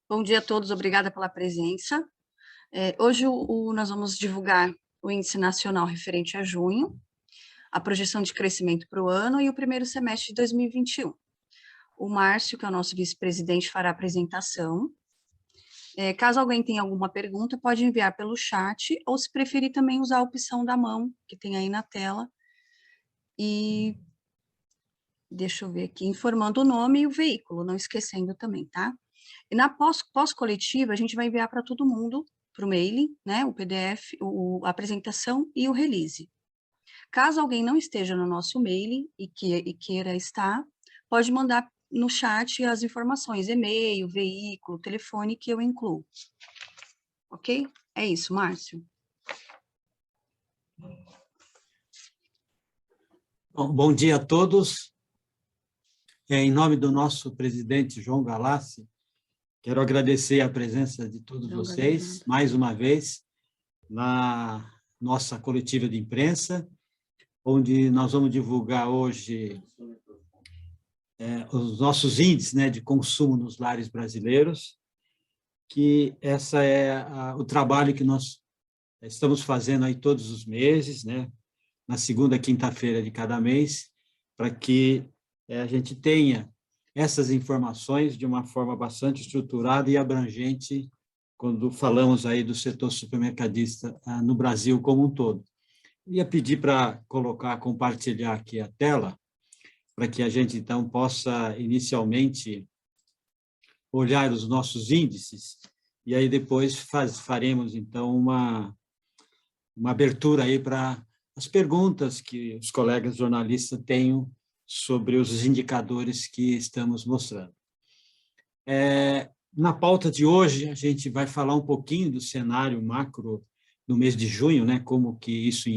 Bom dia a todos, obrigada pela presença. Hoje nós vamos divulgar o Índice Nacional referente a junho, a projeção de crescimento para o ano e o primeiro semestre de 2021. O Márcio, que é o nosso vice-presidente, fará a apresentação. Caso alguém tenha alguma pergunta, pode enviar pelo chat, ou se preferir também usar a opção da mão, que tem aí na tela. E deixa eu ver aqui, informando o nome e o veículo, não esquecendo também, tá? E na pós-coletiva, a gente vai enviar para todo mundo, para o mailing, né, o PDF, a apresentação e o release. Caso alguém não esteja no nosso mailing e queira estar, pode mandar no chat as informações, e-mail, veículo, telefone, que eu incluo. Ok? É isso, Márcio. Bom dia a todos. Em nome do nosso presidente João Galassi, quero agradecer a presença de todos vocês, mais uma vez, na nossa coletiva de imprensa, onde nós vamos divulgar hoje os nossos índices, né, de consumo nos lares brasileiros, que essa é o trabalho que nós estamos fazendo aí todos os meses, né, na segunda quinta-feira de cada mês, para que a gente tenha essas informações de uma forma bastante estruturada e abrangente quando falamos aí do setor supermercadista no Brasil como um todo. Ia pedir para compartilhar aqui a tela, para que a gente, então, possa inicialmente olhar os nossos índices, e aí depois faremos, então, uma abertura aí para as perguntas que os colegas jornalistas tenham sobre os indicadores que estamos mostrando. Na pauta de hoje, a gente vai falar um pouquinho do cenário macro no mês de junho, né, como que isso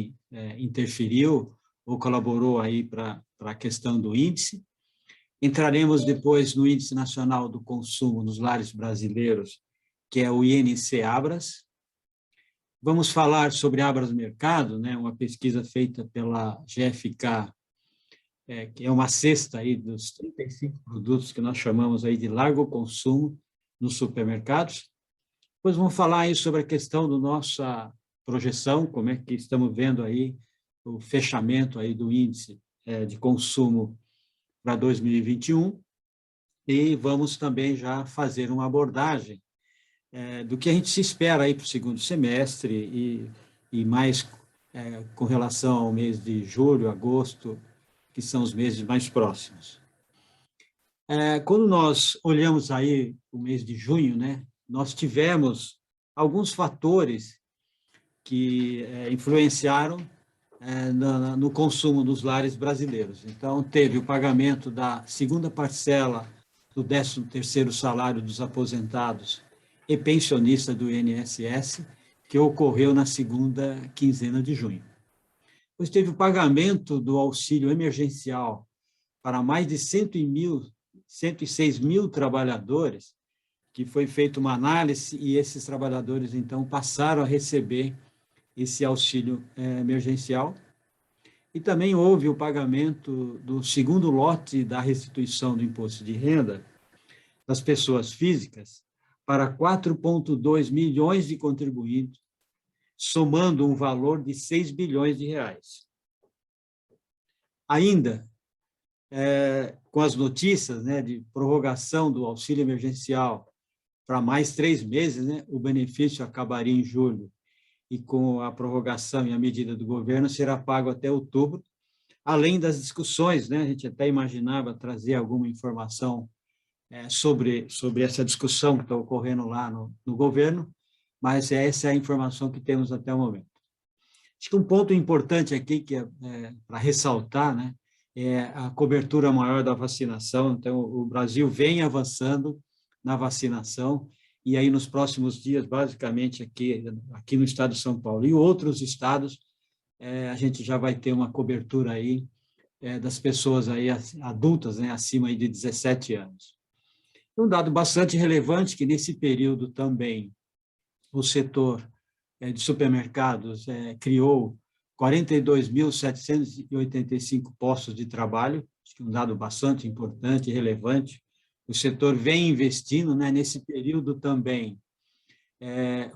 interferiu ou colaborou aí para a questão do índice. Entraremos depois no Índice Nacional do Consumo nos Lares Brasileiros, que é o INC-Abras. Vamos falar sobre Abras Mercado, né, uma pesquisa feita pela GfK, que é uma cesta aí dos 35 produtos que nós chamamos aí de largo consumo nos supermercados. Depois vamos falar aí sobre a questão da nossa projeção, como é que estamos vendo aí o fechamento aí do índice de consumo para 2021, e vamos também já fazer uma abordagem do que a gente se espera aí para o segundo semestre e mais com relação ao mês de julho, agosto, que são os meses mais próximos. Quando nós olhamos aí o mês de junho, né, nós tivemos alguns fatores que influenciaram no consumo dos lares brasileiros. Então, teve o pagamento da segunda parcela do 13º salário dos aposentados e pensionistas do INSS, que ocorreu na segunda quinzena de junho. Depois teve o pagamento do auxílio emergencial para mais de 106 mil trabalhadores, que foi feita uma análise e esses trabalhadores, então, passaram a receber esse auxílio emergencial. E também houve o pagamento do segundo lote da restituição do imposto de renda das pessoas físicas para 4,2 milhões de contribuintes, somando um valor de 6 bilhões de reais. Ainda, com as notícias, né, de prorrogação do auxílio emergencial para mais 3 meses, né, o benefício acabaria em julho, e com a prorrogação e a medida do governo será pago até outubro, além das discussões, né, a gente até imaginava trazer alguma informação sobre essa discussão que está ocorrendo lá no governo, mas essa é a informação que temos até o momento. Acho que um ponto importante aqui, que para ressaltar, né, é a cobertura maior da vacinação. Então, o Brasil vem avançando na vacinação, e aí nos próximos dias, basicamente aqui no estado de São Paulo e outros estados, a gente já vai ter uma cobertura aí das pessoas aí adultas, né, acima aí de 17 anos. Um dado bastante relevante que nesse período também o setor de supermercados criou 42.785 postos de trabalho, acho que um dado bastante importante e relevante, o setor vem investindo, né? Nesse período também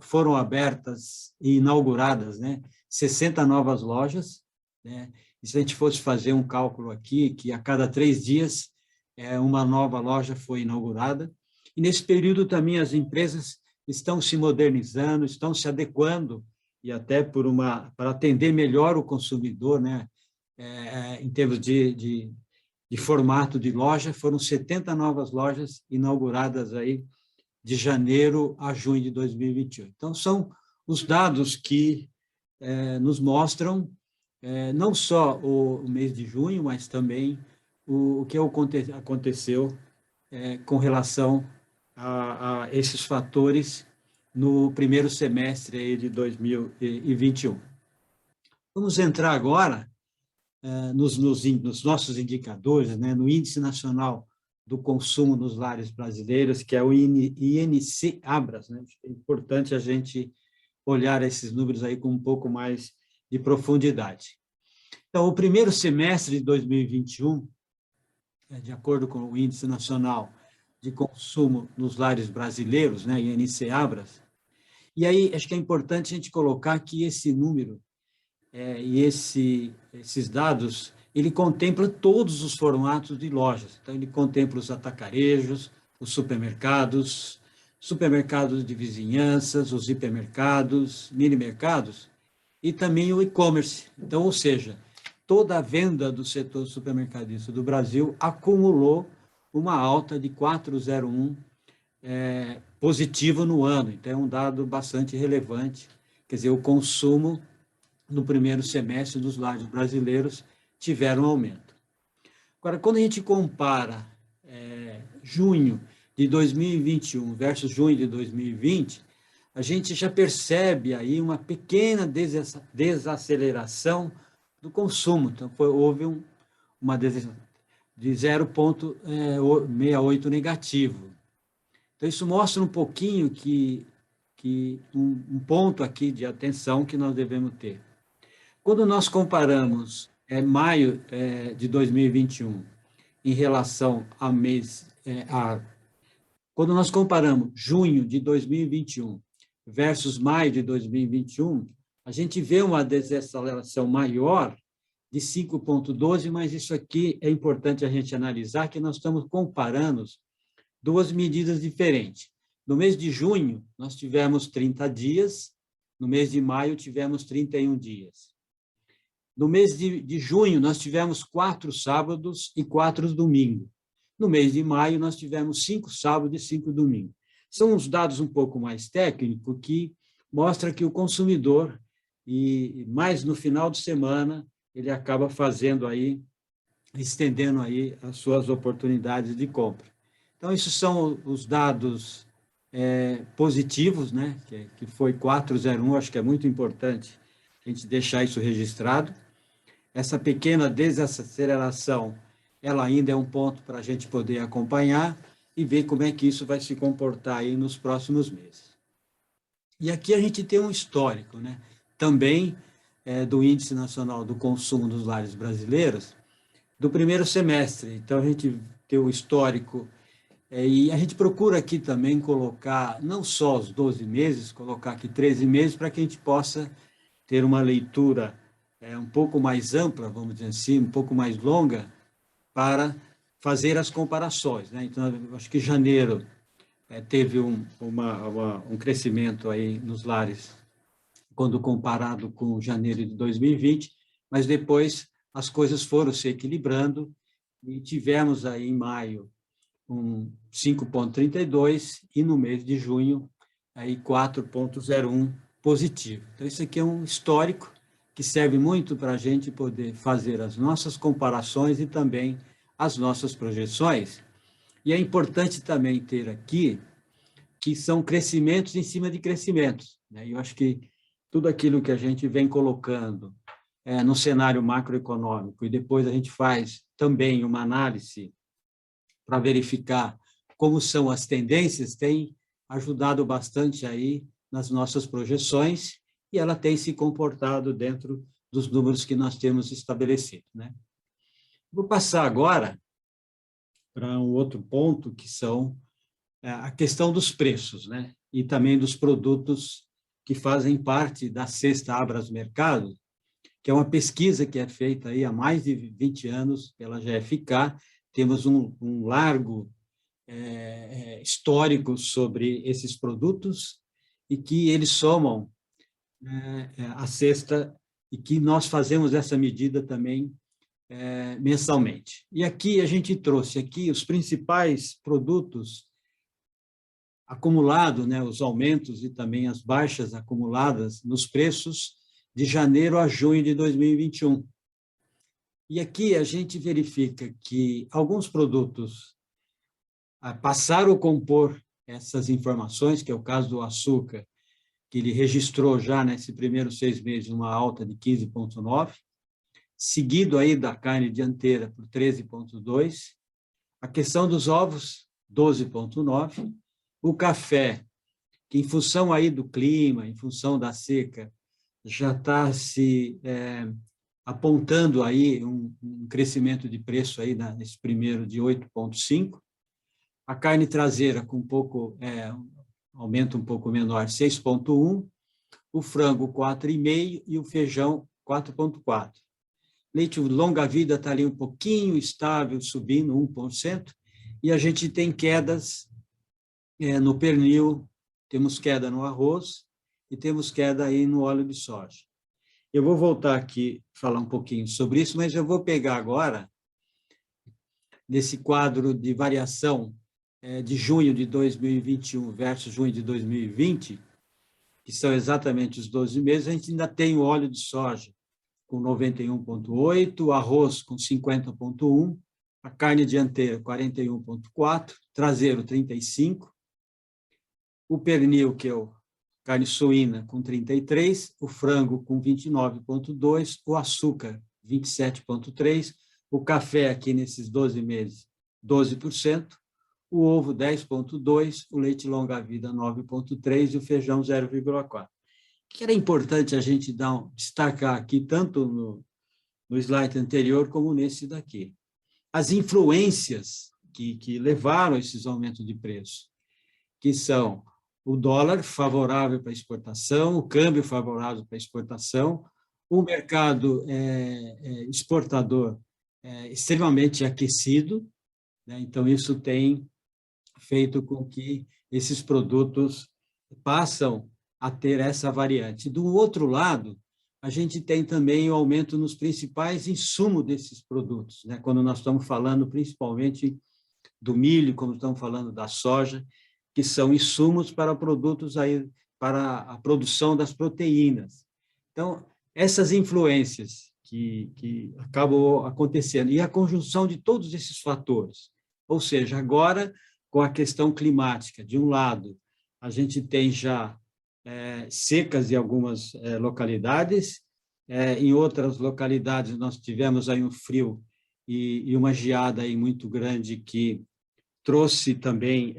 foram abertas e inauguradas, né, 60 novas lojas, né? E se a gente fosse fazer um cálculo aqui, que a cada 3 dias uma nova loja foi inaugurada, e nesse período também as empresas estão se modernizando, estão se adequando, e até para atender melhor o consumidor, né? Em termos de formato de loja, foram 70 novas lojas inauguradas aí de janeiro a junho de 2028. Então, são os dados que nos mostram não só o mês de junho, mas também o que aconteceu com relação a esses fatores no primeiro semestre aí de 2021. Vamos entrar agora nos nossos indicadores, né, no Índice Nacional do Consumo nos Lares Brasileiros, que é o INC-ABRAS, né? É importante a gente olhar esses números aí com um pouco mais de profundidade. Então, o primeiro semestre de 2021, de acordo com o Índice Nacional de Consumo nos Lares Brasileiros, né, INC-ABRAS, e aí acho que é importante a gente colocar que esse número e esses dados, ele contempla todos os formatos de lojas. Então, ele contempla os atacarejos, os supermercados, supermercados de vizinhanças, os hipermercados, mini-mercados, e também o e-commerce. Então, ou seja, toda a venda do setor supermercadista do Brasil acumulou uma alta de 4,01 positivo no ano. Então, é um dado bastante relevante. Quer dizer, o consumo no primeiro semestre dos lares brasileiros tiveram um aumento. Agora, quando a gente compara junho de 2021 versus junho de 2020, a gente já percebe aí uma pequena desaceleração do consumo. Então, houve uma de 0,68 negativo. Então, isso mostra um pouquinho que um ponto aqui de atenção que nós devemos ter. Quando nós comparamos maio de 2021 em relação a quando nós comparamos junho de 2021 versus maio de 2021, a gente vê uma desaceleração maior de 5,12, mas isso aqui é importante a gente analisar, que nós estamos comparando duas medidas diferentes. No mês de junho, nós tivemos 30 dias, no mês de maio, tivemos 31 dias. No mês de junho, nós tivemos 4 sábados e 4 domingos. No mês de maio, nós tivemos 5 sábados e 5 domingos. São uns dados um pouco mais técnicos que mostram que o consumidor, e mais no final de semana, ele acaba fazendo aí, estendendo aí as suas oportunidades de compra. Então, esses são os dados positivos, né? Que foi 4,01, acho que é muito importante a gente deixar isso registrado. Essa pequena desaceleração, ela ainda é um ponto para a gente poder acompanhar e ver como é que isso vai se comportar aí nos próximos meses. E aqui a gente tem um histórico, né? Também do Índice Nacional do Consumo dos Lares Brasileiros, do primeiro semestre. Então, a gente tem o histórico, e a gente procura aqui também colocar, não só os 12 meses, colocar aqui 13 meses, para que a gente possa ter uma leitura um pouco mais ampla, vamos dizer assim, um pouco mais longa, para fazer as comparações, né? Então, acho que janeiro teve um crescimento aí nos lares, quando comparado com janeiro de 2020, mas depois as coisas foram se equilibrando e tivemos aí em maio 5,32 e no mês de junho aí 4,01 positivo. Então, isso aqui é um histórico que serve muito para a gente poder fazer as nossas comparações e também as nossas projeções. E é importante também ter aqui que são crescimentos em cima de crescimentos, né? Eu acho que tudo aquilo que a gente vem colocando no cenário macroeconômico e depois a gente faz também uma análise para verificar como são as tendências, tem ajudado bastante aí nas nossas projeções e ela tem se comportado dentro dos números que nós temos estabelecido, né? Vou passar agora para um outro ponto, que são a questão dos preços, né? E também dos produtos que fazem parte da cesta Abras Mercado, que é uma pesquisa que é feita aí há mais de 20 anos pela GFK. Temos um largo histórico sobre esses produtos e que eles somam a cesta e que nós fazemos essa medida também mensalmente. E aqui a gente trouxe aqui os principais produtos acumulados, né, os aumentos e também as baixas acumuladas nos preços de janeiro a junho de 2021. E aqui a gente verifica que alguns produtos passaram a compor essas informações, que é o caso do açúcar, que ele registrou já nesses primeiros 6 meses uma alta de 15,9%, seguido aí da carne dianteira por 13,2%, a questão dos ovos, 12,9%, o café, que em função aí do clima, em função da seca, já está se apontando aí um crescimento de preço aí nesse primeiro de 8,5%, a carne traseira com aumento um pouco menor, 6,1%, o frango 4,5% e o feijão 4,4%. Leite longa-vida está ali um pouquinho estável, subindo 1%, e a gente tem quedas no pernil, temos queda no arroz e temos queda aí no óleo de soja. Eu vou voltar aqui falar um pouquinho sobre isso, mas eu vou pegar agora, nesse quadro de variação de junho de 2021 versus junho de 2020, que são exatamente os 12 meses, a gente ainda tem o óleo de soja com 91,8, o arroz com 50,1, a carne dianteira 41,4, traseiro 35, o pernil, que é o carne suína, com 33, o frango com 29,2, o açúcar 27,3, o café aqui nesses 12 meses 12%, o ovo 10,2%, o leite longa-vida 9,3% e o feijão 0,4%. Que era importante a gente destacar aqui, tanto no slide anterior como nesse daqui. As influências que levaram a esses aumentos de preço, que são o dólar favorável para exportação, o câmbio favorável para exportação, o mercado exportador extremamente aquecido, né? Então, isso tem feito com que esses produtos passam a ter essa variante. Do outro lado, a gente tem também o aumento nos principais insumos desses produtos, né? Quando nós estamos falando principalmente do milho, quando estamos falando da soja, que são insumos para produtos aí, para a produção das proteínas. Então, essas influências que acabam acontecendo, e a conjunção de todos esses fatores, ou seja, agora, com a questão climática, de um lado, a gente tem já secas em algumas localidades, em outras localidades nós tivemos aí um frio e uma geada aí muito grande que trouxe também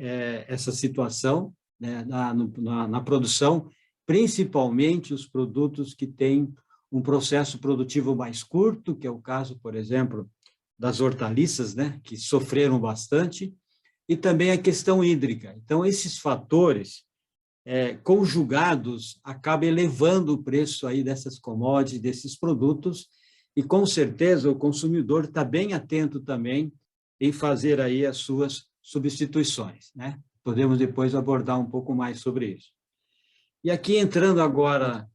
essa situação, né, na produção, principalmente os produtos que têm um processo produtivo mais curto, que é o caso, por exemplo, das hortaliças, né, que sofreram bastante, e também a questão hídrica. Então, esses fatores conjugados acabam elevando o preço aí dessas commodities, desses produtos, e com certeza o consumidor está bem atento também em fazer aí as suas substituições, né? Podemos depois abordar um pouco mais sobre isso. E aqui, entrando agora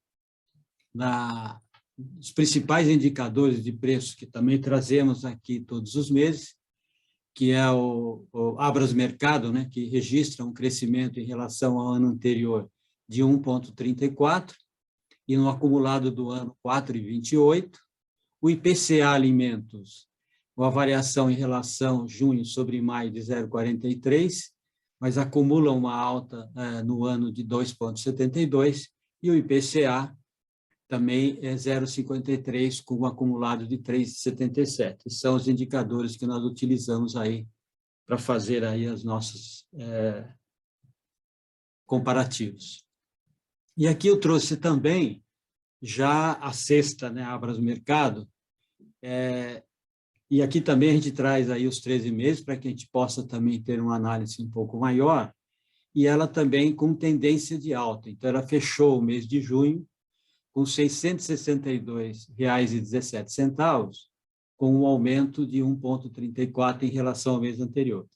nos principais indicadores de preço que também trazemos aqui todos os meses, que é o Abras Mercado, né, que registra um crescimento em relação ao ano anterior de 1,34, e no acumulado do ano 4,28. O IPCA Alimentos, com a variação em relação junho sobre maio de 0,43, mas acumula uma alta no ano de 2,72, e o IPCA também é 0,53, com um acumulado de 3,77. São os indicadores que nós utilizamos aí para fazer aí os nossos comparativos. E aqui eu trouxe também já a cesta, né, Abras Mercado, E aqui também a gente traz aí os 13 meses para que a gente possa também ter uma análise um pouco maior, e ela também com tendência de alta. Então, ela fechou o mês de junho com R$ 662,17, com um aumento de 1,34 em relação ao mês anterior.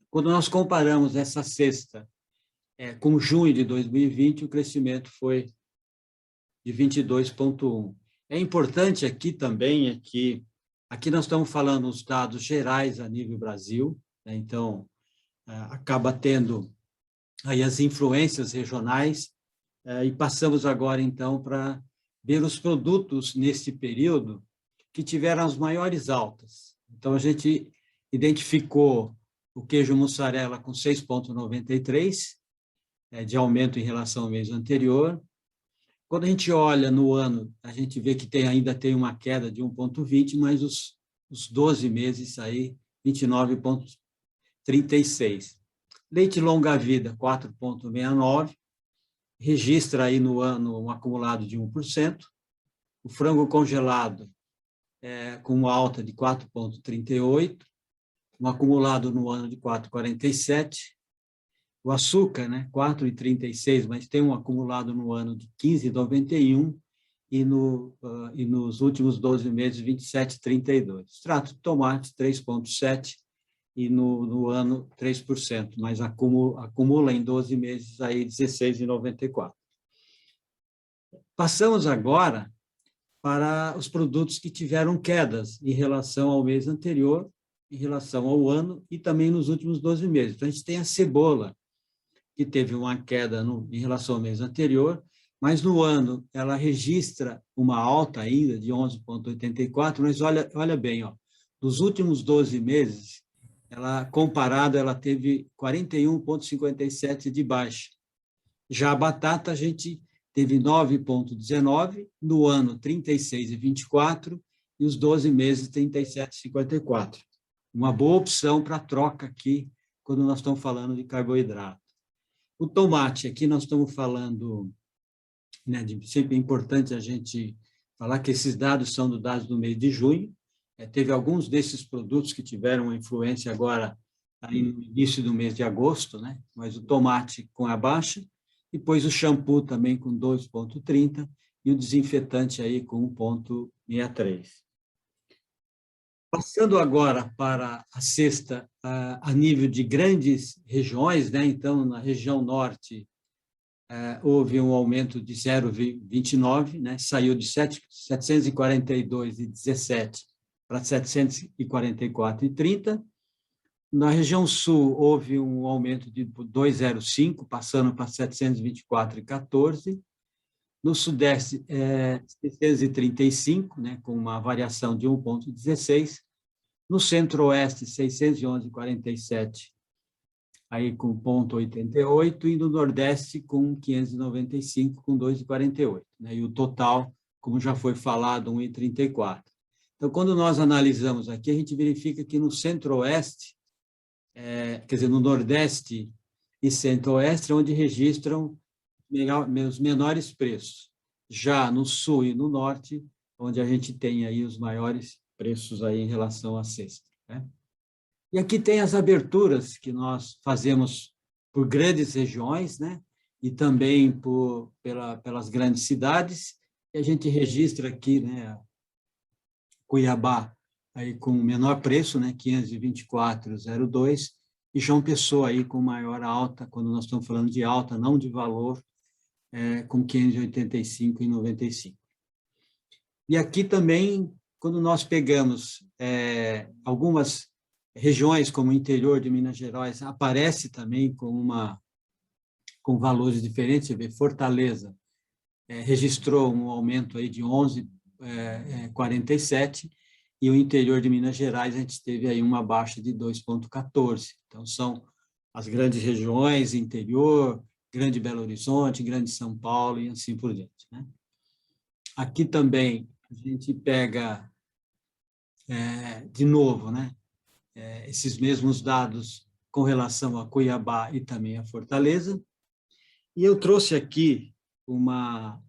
Quando nós comparamos essa cesta com junho de 2020, o crescimento foi de 22,1. É importante aqui também que aqui nós estamos falando os dados gerais a nível Brasil, né? Então, acaba tendo aí as influências regionais, e passamos agora, então, para ver os produtos nesse período que tiveram as maiores altas. Então, a gente identificou o queijo mussarela com 6,93 de aumento em relação ao mês anterior. Quando a gente olha no ano, a gente vê que ainda tem uma queda de 1,20, mas os 12 meses aí, 29,36. Leite longa-vida, 4,69, registra aí no ano um acumulado de 1%. O frango congelado com uma alta de 4,38, um acumulado no ano de 4,47. O açúcar, né, 4,36, mas tem um acumulado no ano de 15,91 e nos últimos 12 meses, 27,32. Extrato de tomate, 3,7 e no ano 3%, mas acumula em 12 meses aí 16,94. Passamos agora para os produtos que tiveram quedas em relação ao mês anterior, em relação ao ano e também nos últimos 12 meses. Então, a gente tem a cebola, que teve uma queda em relação ao mês anterior, mas no ano ela registra uma alta ainda de 11,84, mas olha bem, ó, dos últimos 12 meses, comparado, ela teve 41,57 de baixa. Já a batata, a gente teve 9,19, no ano 36,24 e os 12 meses 37,54. Uma boa opção para troca aqui, quando nós estamos falando de carboidrato. O tomate, aqui nós estamos falando, né, sempre é importante a gente falar que esses dados são dados do mês de junho. Teve alguns desses produtos que tiveram uma influência agora aí no início do mês de agosto, né? Mas o tomate com a baixa, depois o shampoo também com 2,30 e o desinfetante aí com 1,63. Passando agora para a cesta a nível de grandes regiões, né? Então, na região norte, houve um aumento de 0,29, né? Saiu de 742,17 para 744,30. Na região sul, houve um aumento de 2,05, passando para 724,14. No sudeste, 635, né, com uma variação de 1,16. No centro-oeste, 611,47, aí com 0,88, e no nordeste, com 595, com 2,48. Né, e o total, como já foi falado, 1,34. Então, quando nós analisamos aqui, a gente verifica que no centro-oeste, quer dizer, no nordeste e centro-oeste, onde registram os menores preços. Já no sul e no norte, onde a gente tem aí os maiores preços aí em relação à cesta, né? E aqui tem as aberturas que nós fazemos por grandes regiões, né? E também pelas grandes cidades, e a gente registra aqui, né, Cuiabá aí com o menor preço, né, 524,02, e João Pessoa aí com maior alta, quando nós estamos falando de alta, não de valor, com 585,95. E aqui também, quando nós pegamos algumas regiões, como o interior de Minas Gerais, aparece também com valores diferentes. Você vê, Fortaleza registrou um aumento aí de 11,47, e o interior de Minas Gerais a gente teve aí uma baixa de 2,14. Então, são as grandes regiões, interior, Grande Belo Horizonte, Grande São Paulo e assim por diante, né? Aqui também a gente pega, de novo, né, esses mesmos dados com relação a Cuiabá e também a Fortaleza. E eu trouxe aqui uma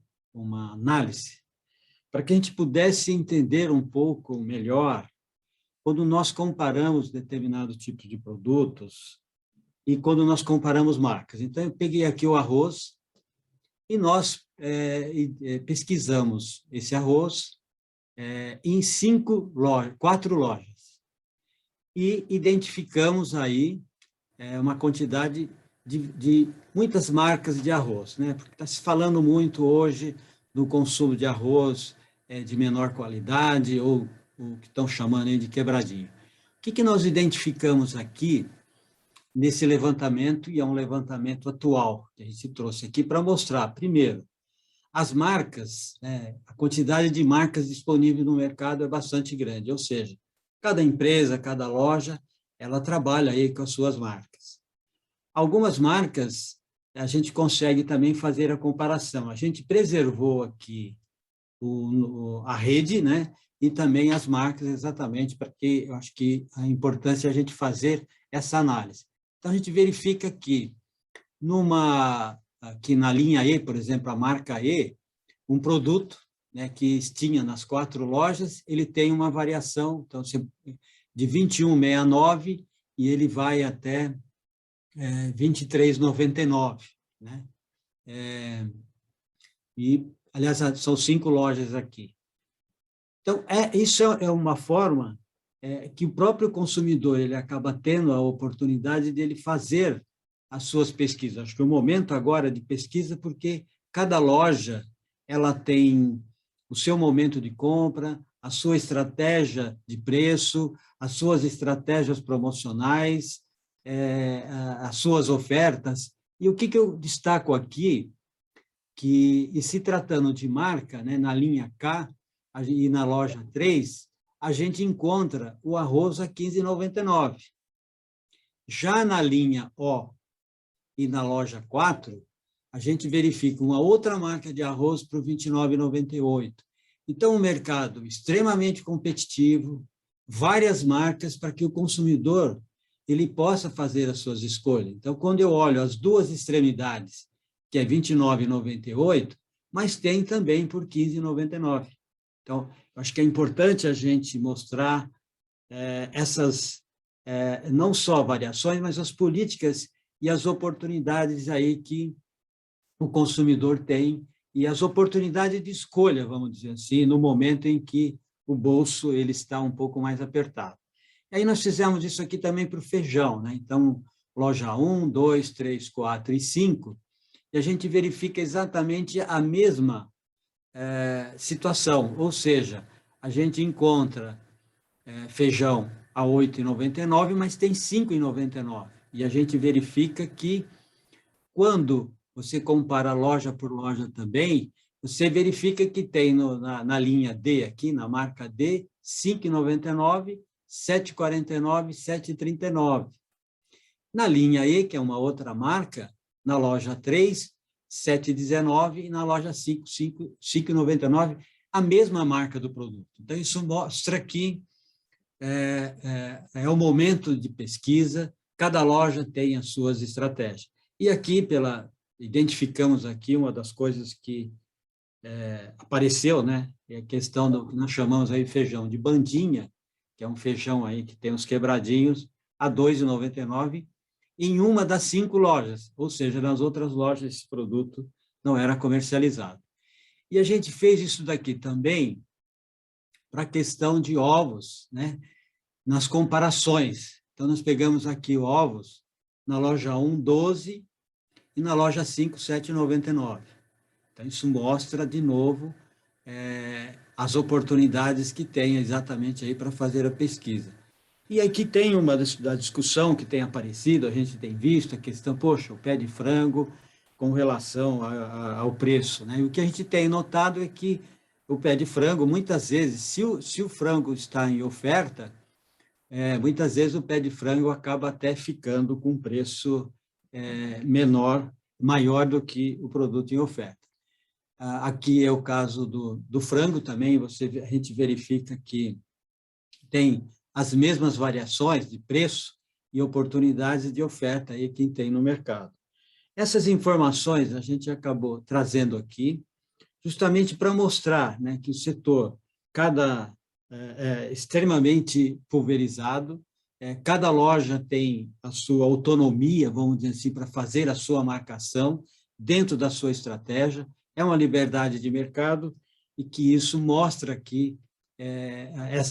análise para que a gente pudesse entender um pouco melhor quando nós comparamos determinado tipo de produtos e quando nós comparamos marcas. Então, eu peguei aqui o arroz e nós pesquisamos esse arroz em 4 lojas e identificamos aí uma quantidade de muitas marcas de arroz, né? Porque está se falando muito hoje do consumo de arroz de menor qualidade ou o que estão chamando aí de quebradinho. O que nós identificamos aqui nesse levantamento, e é um levantamento atual que a gente trouxe aqui para mostrar, primeiro, as marcas, a quantidade de marcas disponíveis no mercado é bastante grande, ou seja, cada empresa, cada loja, ela trabalha aí com as suas marcas. Algumas marcas, a gente consegue também fazer a comparação. A gente preservou aqui a rede, né? E também as marcas, exatamente, porque eu acho que a importância é a gente fazer essa análise. Então, a gente verifica que, aqui na linha E, por exemplo, a marca E, um produto, né, que tinha nas 4 lojas, ele tem uma variação, então, de 21,69 e ele vai até 23,99, né? E, aliás, são 5 lojas aqui. Então, isso é uma forma que o próprio consumidor ele acaba tendo a oportunidade de ele fazer as suas pesquisas. Acho que é o momento agora de pesquisa, porque cada loja ela tem o seu momento de compra, a sua estratégia de preço, as suas estratégias promocionais, as suas ofertas. E o que eu destaco aqui, e se tratando de marca, né, na linha K e na loja 3, a gente encontra o arroz a R$ 15,99. Já na linha O e na loja 4, a gente verifica uma outra marca de arroz para o R$ 29,98. Então, um mercado extremamente competitivo, várias marcas para que o consumidor ele possa fazer as suas escolhas. Então, quando eu olho as duas extremidades, que é R$ 29,98, mas tem também por R$ 15,99. Então, eu acho que é importante a gente mostrar essas, não só variações, mas as políticas e as oportunidades aí que o consumidor tem e as oportunidades de escolha, vamos dizer assim, no momento em que o bolso ele está um pouco mais apertado. E aí nós fizemos isso aqui também para o feijão, né? Então, loja 1, 2, 3, 4 e 5, e a gente verifica exatamente a mesma situação, ou seja, a gente encontra feijão a R$ 8,99, mas tem R$ 5,99. E a gente verifica que, quando você compara loja por loja também, você verifica que tem na linha D, aqui na marca D, R$ 5,99, R$ 7,49, R$ 7,39. Na linha E, que é uma outra marca, na loja 3, R$ 7,19 e na loja 5, R$ 5,99, a mesma marca do produto. Então, isso mostra que é o momento de pesquisa, cada loja tem as suas estratégias. E aqui, identificamos aqui uma das coisas que apareceu, né? É a questão do que nós chamamos aí de feijão de bandinha, que é um feijão aí que tem os quebradinhos, a R$ 2,99, em uma das 5 lojas, ou seja, nas outras lojas esse produto não era comercializado. E a gente fez isso daqui também para a questão de ovos, né? Nas comparações. Então, nós pegamos aqui ovos na loja 1, 12, e na loja 5, 7,99. Então, isso mostra, de novo, as oportunidades que tem exatamente aí para fazer a pesquisa. E aqui tem uma da discussão que tem aparecido, a gente tem visto a questão, poxa, o pé de frango com relação ao preço, né? E o que a gente tem notado é que o pé de frango, muitas vezes, se o frango está em oferta, muitas vezes o pé de frango acaba até ficando com um preço maior do que o produto em oferta. Aqui é o caso do frango também, a gente verifica que tem as mesmas variações de preço e oportunidades de oferta aí que tem no mercado. Essas informações a gente acabou trazendo aqui, justamente para mostrar, né, que o setor, cada extremamente pulverizado. Cada loja tem a sua autonomia, vamos dizer assim, para fazer a sua marcação dentro da sua estratégia. É uma liberdade de mercado e que isso mostra aqui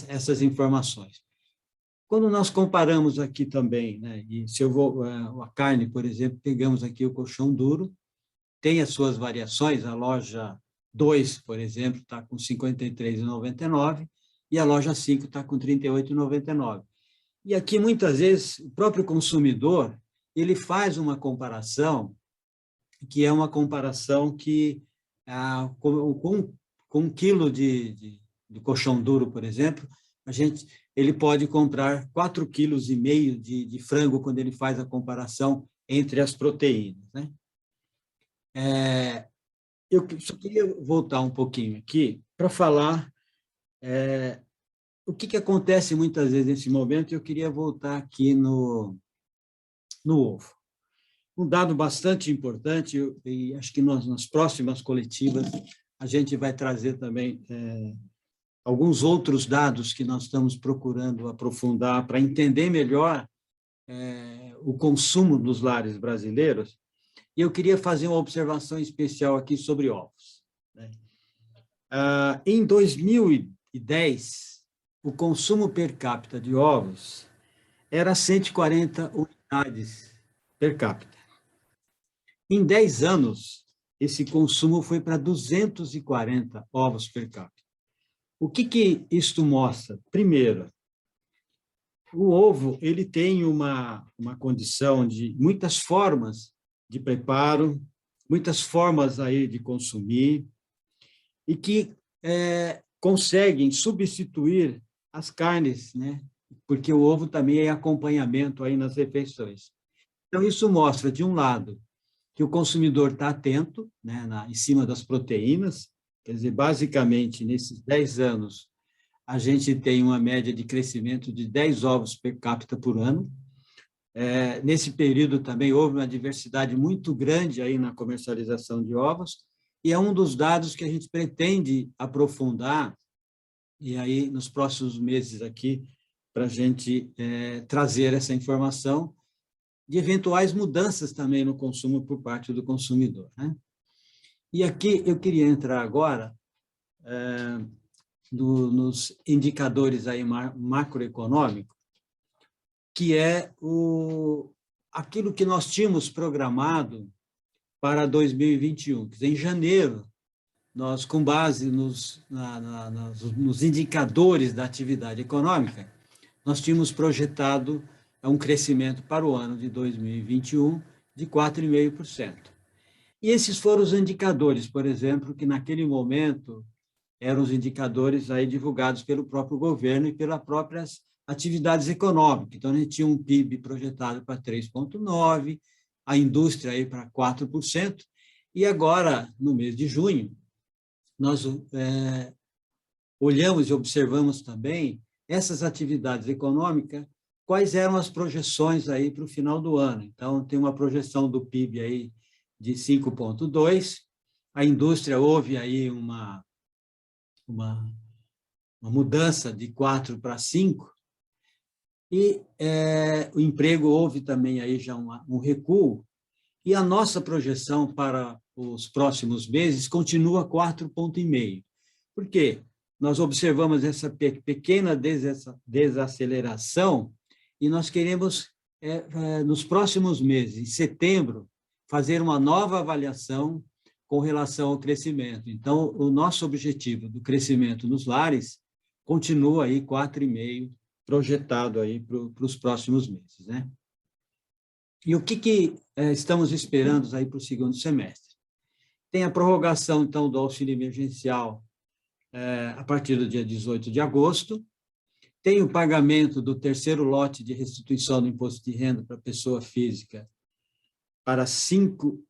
essas informações. Quando nós comparamos aqui também, né, e se eu vou a carne, por exemplo, pegamos aqui o colchão duro, tem as suas variações, a loja 2, por exemplo, está com R$ 53,99 e a loja 5 está com R$ 38,99. E aqui, muitas vezes, o próprio consumidor ele faz uma comparação, que é uma comparação que, com 1 quilo de colchão duro, por exemplo, ele pode comprar 4,5 quilos de frango quando ele faz a comparação entre as proteínas, né? Eu só queria voltar um pouquinho aqui para falar o que acontece muitas vezes nesse momento, e eu queria voltar aqui no ovo. Um dado bastante importante, e acho que nas próximas coletivas a gente vai trazer também alguns outros dados que nós estamos procurando aprofundar para entender melhor o consumo dos lares brasileiros. E eu queria fazer uma observação especial aqui sobre ovos, né? Em 2010, o consumo per capita de ovos era 140 unidades per capita. Em 10 anos, esse consumo foi para 240 ovos per capita. O que isto mostra? Primeiro, o ovo ele tem uma condição de muitas formas de preparo, muitas formas aí de consumir, e que conseguem substituir as carnes, né? Porque o ovo também é acompanhamento aí nas refeições. Então, isso mostra, de um lado, que o consumidor está atento, né, em cima das proteínas. Quer dizer, basicamente, nesses 10 anos, a gente tem uma média de crescimento de 10 ovos per capita por ano. Nesse período também houve uma diversidade muito grande aí na comercialização de ovos, e é um dos dados que a gente pretende aprofundar, e aí nos próximos meses aqui, para a gente trazer essa informação de eventuais mudanças também no consumo por parte do consumidor, né? E aqui eu queria entrar agora nos indicadores aí macroeconômicos, que é aquilo que nós tínhamos programado para 2021. Quer dizer, em janeiro, nós, com base nos indicadores da atividade econômica, nós tínhamos projetado um crescimento para o ano de 2021 de 4,5%. E esses foram os indicadores, por exemplo, que naquele momento eram os indicadores aí divulgados pelo próprio governo e pelas próprias atividades econômicas. Então, a gente tinha um PIB projetado para 3,9%, a indústria aí para 4%, e agora, no mês de junho, nós olhamos e observamos também essas atividades econômicas, quais eram as projeções aí para o final do ano. Então, tem uma projeção do PIB aí de 5,2%, a indústria houve aí uma mudança de 4 para 5%, e o emprego houve também aí já um recuo, e a nossa projeção para os próximos meses continua 4,5%. Por quê? Nós observamos essa pequena desaceleração e nós queremos, nos próximos meses, em setembro, fazer uma nova avaliação com relação ao crescimento. Então, o nosso objetivo do crescimento nos lares continua aí 4,5% projetado aí para os próximos meses, né? E o que estamos esperando aí para o segundo semestre? Tem a prorrogação, então, do auxílio emergencial a partir do dia 18 de agosto, tem o pagamento do terceiro lote de restituição do imposto de renda para pessoa física para 5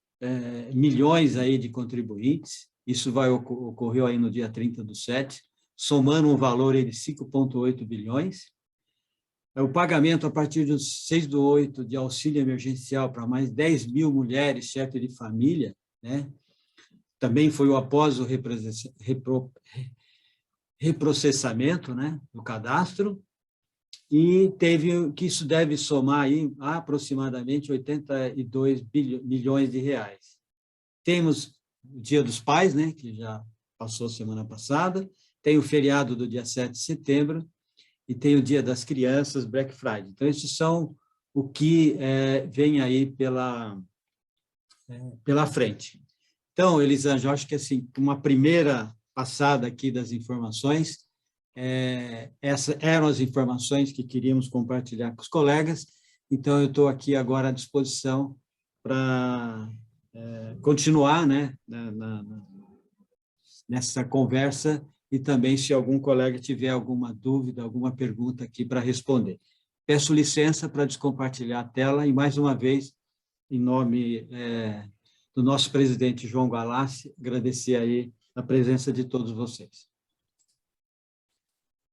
milhões aí de contribuintes, isso ocorreu aí no dia 30/7, somando um valor aí de 5,8 bilhões. O pagamento a partir do 6/8 de auxílio emergencial para mais 10 mil mulheres chefes de família, né? Também foi após o reprocessamento, né, do cadastro, e teve que isso deve somar aí aproximadamente 82 milhões de reais. Temos o Dia dos Pais, né, que já passou semana passada, tem o feriado do dia 7 de setembro e tem o Dia das Crianças, Black Friday. Então, esses são o que vem aí pela frente. Então, Elisângela, eu acho que assim, uma primeira passada aqui das informações, essas eram as informações que queríamos compartilhar com os colegas, então eu estou aqui agora à disposição para continuar, né, nessa conversa, e também se algum colega tiver alguma dúvida, alguma pergunta aqui para responder. Peço licença para descompartilhar a tela e, mais uma vez, em nome do nosso presidente João Galassi, agradecer aí a presença de todos vocês.